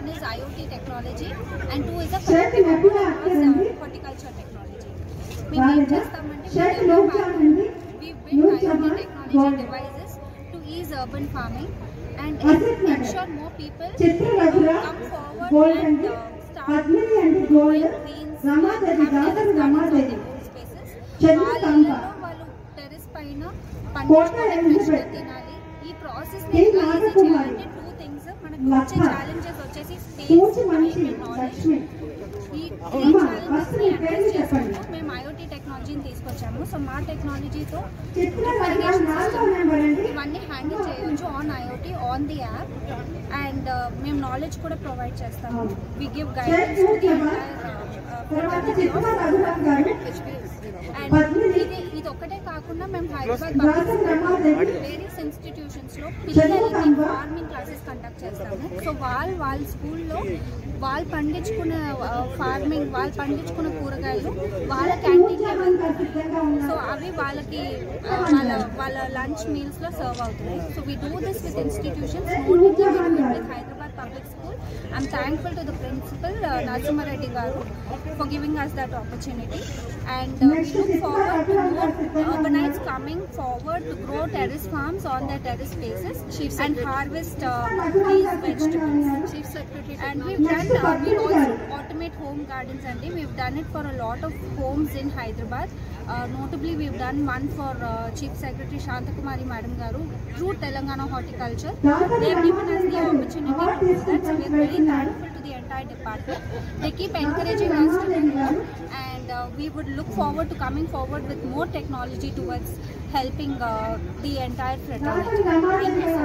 One is IoT technology and two is a horticulture technology. We build IoT technology devices to ease urban farming and ensure more people come forward and start growing greens and have terrace gardens on their own spaces. వాళ్ళు terrace పైన పండించుకొని ఫ్రెష్గా తినాలి. ఈ process easy చేయాలంటే two things మనకు వచ్చే challenges వచ్చేసి స్పేస్, టైం అండ్ నాలెడ్జ్. ఈ ఛాలెంజెస్ని అడ్రస్ చేసుకుంటూ మేము IoT టెక్నాలజీని తీసుకొచ్చాము. సో మా టెక్నాలజీతో ఇవన్నీ హ్యాండిల్ చేయొచ్చు on IoT on the app. And మేము నాలెడ్జ్ కూడా ప్రొవైడ్ చేస్తాము. We give guidance to the and ఇది ఒక్కటే కాకుండా మేము హైదరాబాద్ వేరియస్ ఇన్స్టిట్యూషన్స్లో పిల్లలకి ఫార్మింగ్ క్లాసెస్ కండక్ట్ చేస్తాము. సో వాళ్ళ స్కూల్లో వాళ్ళు పండించుకున్న ఫార్మింగ్, వాళ్ళు పండించుకున్న కూరగాయలు వాళ్ళ క్యాంటీన్కే వెళ్తాయి. సో అవి వాళ్ళకి వాళ్ళ లంచ్ మీల్స్లో సర్వ్ అవుతున్నాయి. So we do this with institutions, with Hyderabad public school. I'm thankful to the principal Narsimha Reddy garu for giving us that opportunity, and we look forward to more urbanites coming forward to grow terrace farms on their terrace spaces and harvest these vegetables. And we've done we also automate home gardens, and we've done it for a lot of homes in Hyderabad. Notably, we've done one for Chief Secretary Shantakumari Madam garu through Telangana Horticulture. They've given us the opportunity to do that, so we're very thankful to the entire department. They keep encouraging us to do more, and we would look forward to coming forward with more technology towards helping the entire fraternity. Thank you.